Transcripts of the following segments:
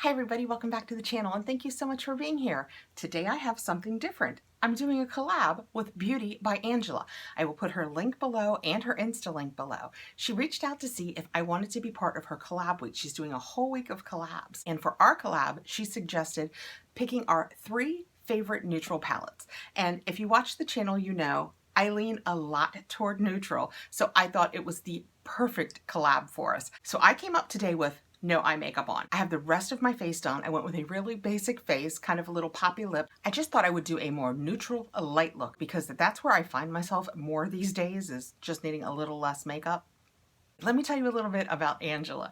Hi everybody, welcome back to the channel and thank you so much for being here. Today I have something different. I'm doing a collab with Beauty by Angela. I will put her link below and her Insta link below. She reached out to see if I wanted to be part of her collab week. She's doing a whole week of collabs. And for our collab, she suggested picking our 3 favorite neutral palettes. And if you watch the channel, you know I lean a lot toward neutral, so I thought it was the perfect collab for us. So I came up today with no eye makeup on. I have the rest of my face done. I went with a really basic face, kind of a little poppy lip. I just thought I would do a more neutral, a light look because that's where I find myself more these days, is just needing a little less makeup. Let me tell you a little bit about Angela.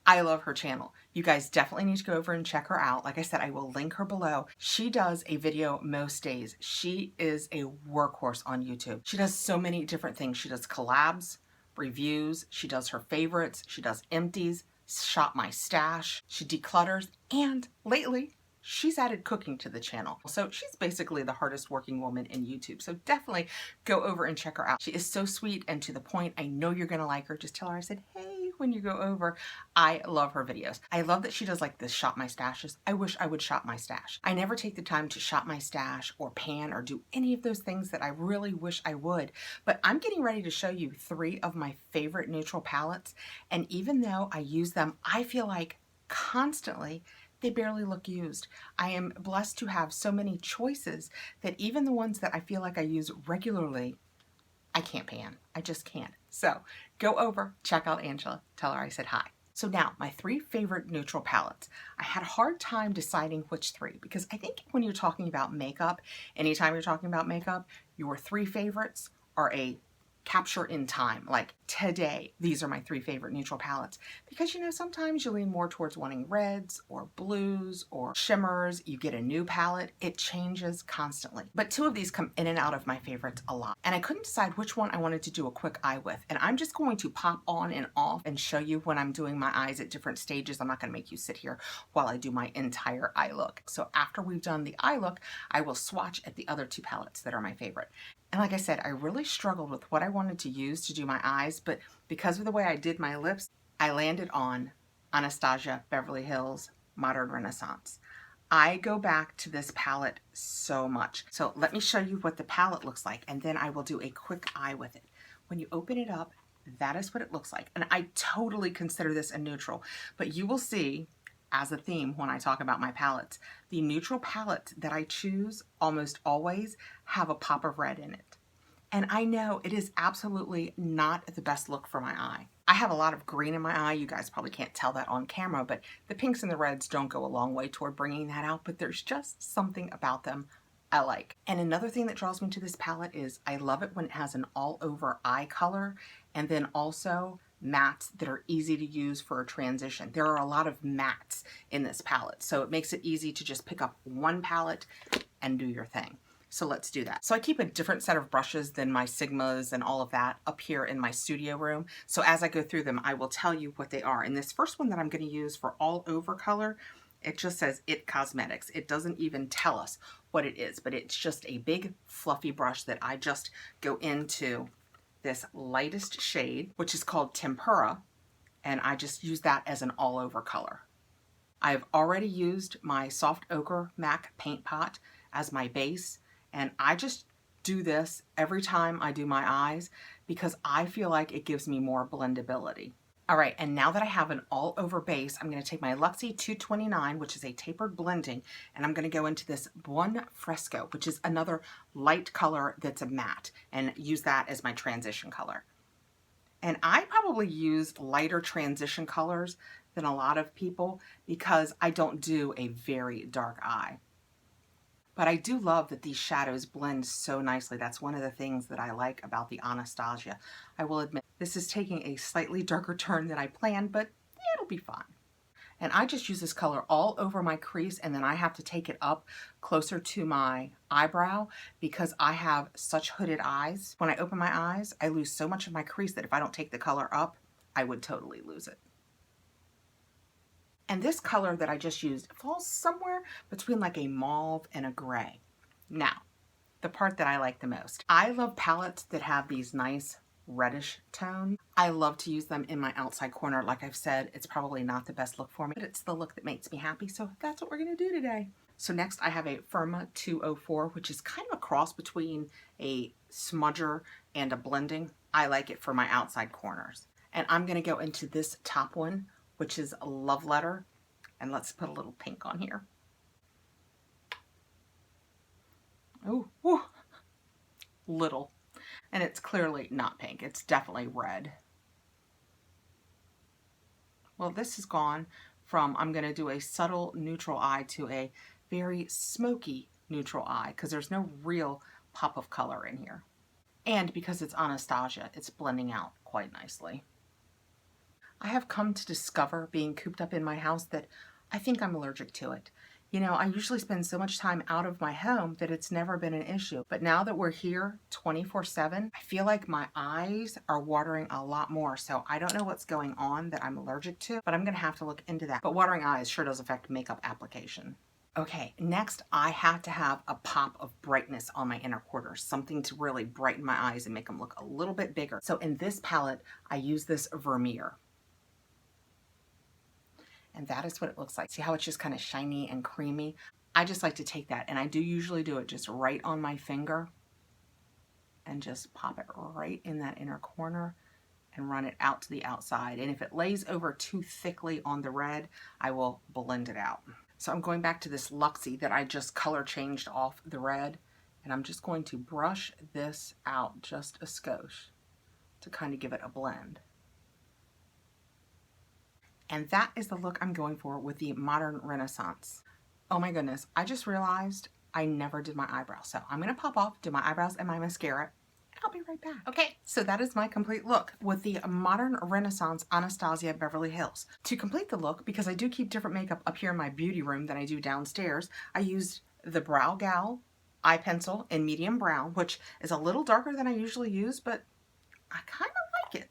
I love her channel. You guys definitely need to go over and check her out. Like I said, I will link her below. She does a video most days. She is a workhorse on YouTube. She does so many different things. She does collabs, reviews, she does her favorites, she does empties, shop my stash, she declutters, and lately she's added cooking to the channel. So she's basically the hardest working woman in YouTube. So definitely go over and check her out. She is so sweet and to the point. I know you're gonna like her. Just tell her I said, hey, when you go over. I love her videos. I love that she does like this shop my stashes. I wish I would shop my stash. I never take the time to shop my stash or pan or do any of those things that I really wish I would. But I'm getting ready to show you 3 of my favorite neutral palettes. And even though I use them, I feel like constantly, they barely look used. I am blessed to have so many choices that even the ones that I feel like I use regularly, I can't pan. I just can't. So go over, check out Angela, tell her I said hi. So now my 3 favorite neutral palettes. I had a hard time deciding which 3 because I think when you're talking about makeup, anytime you're talking about makeup, your 3 favorites are a capture in time. Like today, these are my 3 favorite neutral palettes because, you know, sometimes you lean more towards wanting reds or blues or shimmers. You get a new palette, it changes constantly. But 2 of these come in and out of my favorites a lot. And I couldn't decide which one I wanted to do a quick eye with. And I'm just going to pop on and off and show you when I'm doing my eyes at different stages. I'm not going to make you sit here while I do my entire eye look. So after we've done the eye look, I will swatch at the other 2 palettes that are my favorite. And like I said, I really struggled with what I wanted to use to do my eyes, but because of the way I did my lips, I landed on Anastasia Beverly Hills Modern Renaissance. I go back to this palette so much. So let me show you what the palette looks like, and then I will do a quick eye with it. When you open it up, that is what it looks like. And I totally consider this a neutral, but you will see as a theme when I talk about my palettes. The neutral palettes that I choose almost always have a pop of red in it. And I know it is absolutely not the best look for my eye. I have a lot of green in my eye. You guys probably can't tell that on camera, but the pinks and the reds don't go a long way toward bringing that out, but there's just something about them I like. And another thing that draws me to this palette is I love it when it has an all over eye color and then also mattes that are easy to use for a transition. There are a lot of mattes in this palette, so it makes it easy to just pick up one palette and do your thing. So let's do that. So I keep a different set of brushes than my Sigmas and all of that up here in my studio room. So as I go through them, I will tell you what they are. And this first one that I'm going to use for all over color, it just says It Cosmetics. It doesn't even tell us what it is, but it's just a big fluffy brush that I just go into this lightest shade, which is called Tempera, and I just use that as an all over color. I've already used my Soft Ochre MAC paint pot as my base, and I just do this every time I do my eyes because I feel like it gives me more blendability. All right, and now that I have an all over base, I'm going to take my Luxie 229, which is a tapered blending, and I'm going to go into this Buon Fresco, which is another light color that's a matte, and use that as my transition color. And I probably use lighter transition colors than a lot of people because I don't do a very dark eye. But I do love that these shadows blend so nicely. That's one of the things that I like about the Anastasia. I will admit, this is taking a slightly darker turn than I planned, but it'll be fine. And I just use this color all over my crease, and then I have to take it up closer to my eyebrow because I have such hooded eyes. When I open my eyes, I lose so much of my crease that if I don't take the color up, I would totally lose it. And this color that I just used falls somewhere between like a mauve and a gray. Now, the part that I like the most. I love palettes that have these nice reddish tone. I love to use them in my outside corner. Like I've said, it's probably not the best look for me, but it's the look that makes me happy, so that's what we're gonna do today. So next I have a Firma 204, which is kind of a cross between a smudger and a blending. I like it for my outside corners. And I'm gonna go into this top one, which is a Love Letter, and let's put a little pink on here. Oh, little. And it's clearly not pink, it's definitely red. Well, this has gone from, I'm gonna do a subtle neutral eye to a very smoky neutral eye, because there's no real pop of color in here. And because it's Anastasia, it's blending out quite nicely. I have come to discover, being cooped up in my house, that I think I'm allergic to it. You know, I usually spend so much time out of my home that it's never been an issue. But now that we're here 24/7, I feel like my eyes are watering a lot more. So I don't know what's going on that I'm allergic to, but I'm gonna have to look into that. But watering eyes sure does affect makeup application. Okay, next I have to have a pop of brightness on my inner quarters, something to really brighten my eyes and make them look a little bit bigger. So in this palette, I use this Vermeer. And that is what it looks like. See how it's just kind of shiny and creamy? I just like to take that, and I do usually do it just right on my finger and just pop it right in that inner corner and run it out to the outside. And if it lays over too thickly on the red, I will blend it out. So I'm going back to this Luxie that I just color changed off the red, and I'm just going to brush this out just a skosh to kind of give it a blend. And that is the look I'm going for with the Modern Renaissance. Oh my goodness, I just realized I never did my eyebrows. So I'm gonna pop off, do my eyebrows and my mascara, and I'll be right back. Okay, so that is my complete look with the Modern Renaissance Anastasia Beverly Hills. To complete the look, because I do keep different makeup up here in my beauty room than I do downstairs, I used the Brow Gal eye pencil in medium brown, which is a little darker than I usually use, but I kind of like it.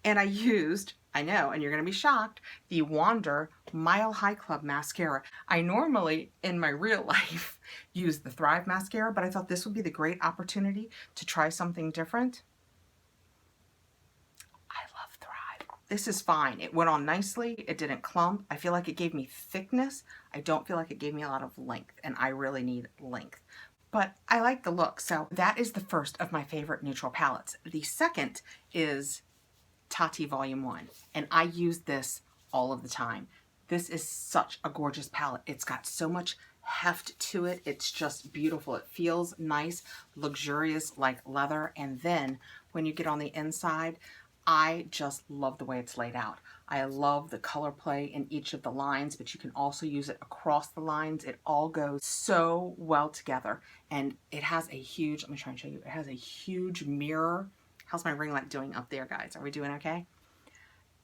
And I used, I know, and you're going to be shocked, the Wander Mile High Club mascara. I normally, in my real life, use the Thrive mascara, but I thought this would be the great opportunity to try something different. I love Thrive. This is fine. It went on nicely. It didn't clump. I feel like it gave me thickness. I don't feel like it gave me a lot of length, and I really need length. But I like the look, so that is the first of my favorite neutral palettes. The second is Tati Volume 1, and I use this all of the time. This is such a gorgeous palette. It's got so much heft to it. It's just beautiful. It feels nice, luxurious like leather, and then when you get on the inside, I just love the way it's laid out. I love the color play in each of the lines, but you can also use it across the lines. It all goes so well together, and it has a huge, let me try and show you, it has a huge mirror. How's my ring light doing up there, guys? Are we doing okay?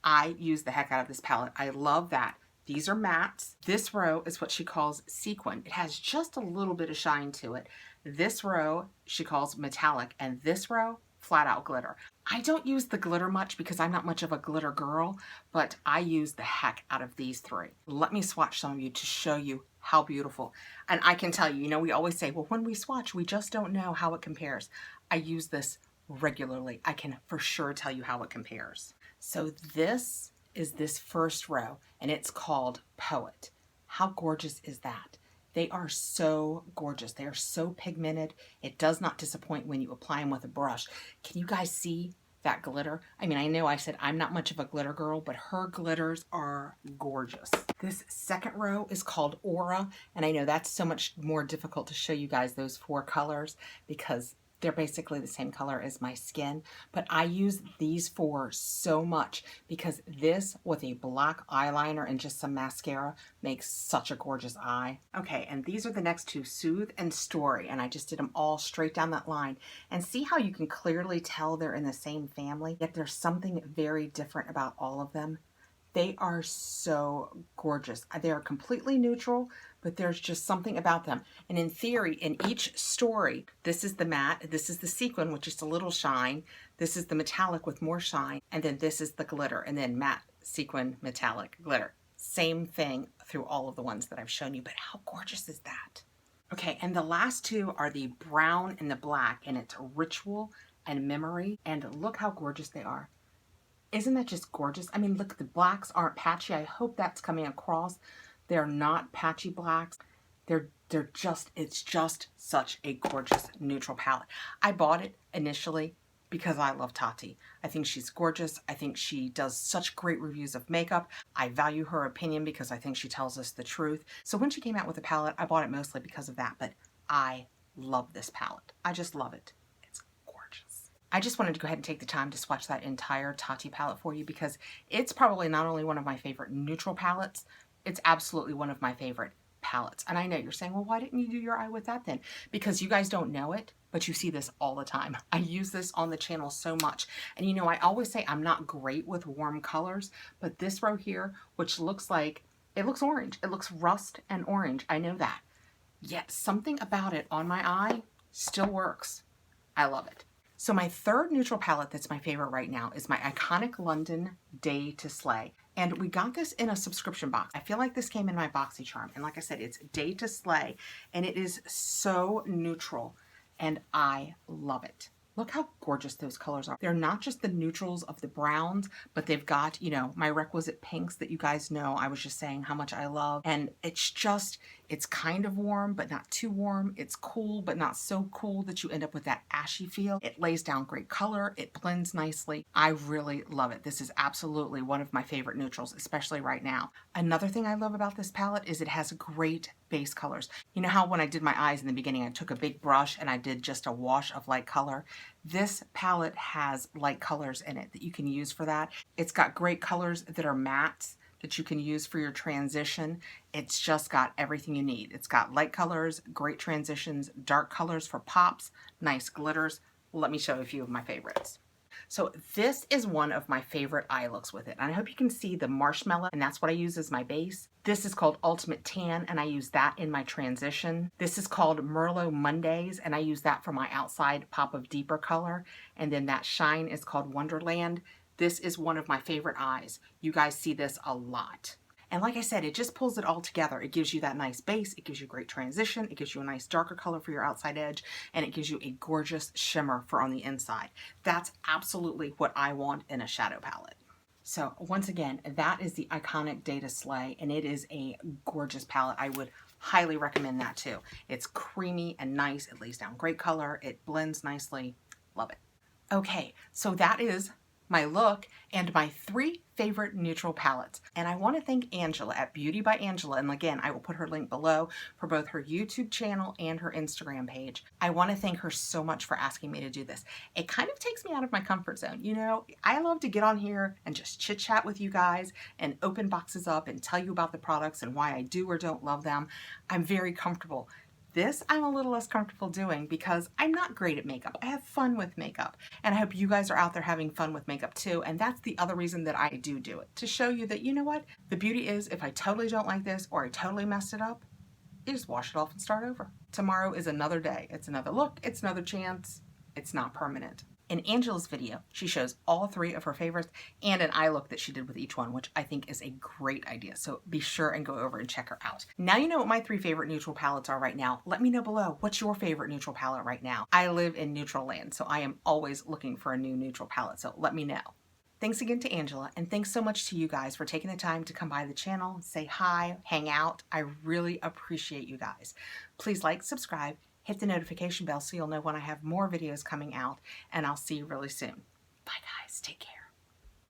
I use the heck out of this palette. I love that. These are mattes. This row is what she calls sequin. It has just a little bit of shine to it. This row she calls metallic, and this row flat out glitter. I don't use the glitter much because I'm not much of a glitter girl, but I use the heck out of these three. Let me swatch some of you to show you how beautiful. And I can tell you, you know, we always say, well, when we swatch, we just don't know how it compares. I use this regularly. I can for sure tell you how it compares. So this is this first row, and it's called Poet. How gorgeous is that? They are so gorgeous. They are so pigmented. It does not disappoint when you apply them with a brush. Can you guys see that glitter? I mean, I know I said I'm not much of a glitter girl, but her glitters are gorgeous. This second row is called Aura, and I know that's so much more difficult to show you guys those four colors because they're basically the same color as my skin, but I use these four so much because this with a black eyeliner and just some mascara makes such a gorgeous eye. Okay, and these are the next two, Soothe and Story, and I just did them all straight down that line. And see how you can clearly tell they're in the same family, yet there's something very different about all of them. They are so gorgeous. They are completely neutral, but there's just something about them. And in theory, in each story, this is the matte, this is the sequin with just a little shine, this is the metallic with more shine, and then this is the glitter, and then matte, sequin, metallic, glitter. Same thing through all of the ones that I've shown you, but how gorgeous is that? Okay, and the last two are the brown and the black, and it's Ritual and Memory, and look how gorgeous they are. Isn't that just gorgeous? I mean, look, the blacks aren't patchy. I hope that's coming across. They're not patchy blacks. They're just, it's just such a gorgeous neutral palette. I bought it initially because I love Tati. I think she's gorgeous. I think she does such great reviews of makeup. I value her opinion because I think she tells us the truth. So when she came out with a palette, I bought it mostly because of that, but I love this palette. I just love it. It's gorgeous. I just wanted to go ahead and take the time to swatch that entire Tati palette for you because it's probably not only one of my favorite neutral palettes, it's absolutely one of my favorite palettes. And I know you're saying, well, why didn't you do your eye with that then? Because you guys don't know it, but you see this all the time. I use this on the channel so much. And you know, I always say I'm not great with warm colors, but this row here, which looks like, it looks orange. It looks rust and orange. I know that. Yet something about it on my eye still works. I love it. So my third neutral palette that's my favorite right now is my iconic London Day to Slay. And we got this in a subscription box. I feel like this came in my Boxycharm. And like I said, it's Day to Slay. And it is so neutral. And I love it. Look how gorgeous those colors are. They're not just the neutrals of the browns, but they've got, you know, my requisite pinks that you guys know I was just saying how much I love. And it's just, it's kind of warm, but not too warm. It's cool, but not so cool that you end up with that ashy feel. It lays down great color. It blends nicely. I really love it. This is absolutely one of my favorite neutrals, especially right now. Another thing I love about this palette is it has great base colors. You know how when I did my eyes in the beginning, I took a big brush and I did just a wash of light color? This palette has light colors in it that you can use for that. It's got great colors that are mattes that you can use for your transition. It's just got everything you need. It's got light colors, great transitions, dark colors for pops, nice glitters. Let me show you a few of my favorites. So this is one of my favorite eye looks with it. And I hope you can see the marshmallow, and that's what I use as my base. This is called Ultimate Tan, and I use that in my transition. This is called Merlot Mondays, and I use that for my outside pop of deeper color. And then that shine is called Wonderland. This is one of my favorite eyes. You guys see this a lot. And like I said, it just pulls it all together. It gives you that nice base, it gives you great transition, it gives you a nice darker color for your outside edge, and it gives you a gorgeous shimmer for on the inside. That's absolutely what I want in a shadow palette. So once again, that is the iconic Day to Slay, and it is a gorgeous palette. I would highly recommend that too. It's creamy and nice, it lays down great color, it blends nicely, love it. Okay, so that is my look and my 3 favorite neutral palettes. And I want to thank Angela at Beauti By Angela. And again, I will put her link below for both her YouTube channel and her Instagram page. I want to thank her so much for asking me to do this. It kind of takes me out of my comfort zone. You know, I love to get on here and just chit chat with you guys and open boxes up and tell you about the products and why I do or don't love them. I'm very comfortable. This I'm a little less comfortable doing because I'm not great at makeup. I have fun with makeup, and I hope you guys are out there having fun with makeup too. And that's the other reason that I do it, to show you that, you know what, the beauty is if I totally don't like this or I totally messed it up, you just wash it off and start over. Tomorrow is another day. It's another look. It's another chance. It's not permanent. In Angela's video, she shows all 3 of her favorites and an eye look that she did with each one, which I think is a great idea. So be sure and go over and check her out. Now you know what my 3 favorite neutral palettes are right now. Let me know below. What's your favorite neutral palette right now? I live in neutral land, so I am always looking for a new neutral palette. So let me know. Thanks again to Angela, and thanks so much to you guys for taking the time to come by the channel, say hi, hang out. I really appreciate you guys. Please like, subscribe, hit the notification bell so you'll know when I have more videos coming out, and I'll see you really soon. Bye guys, take care.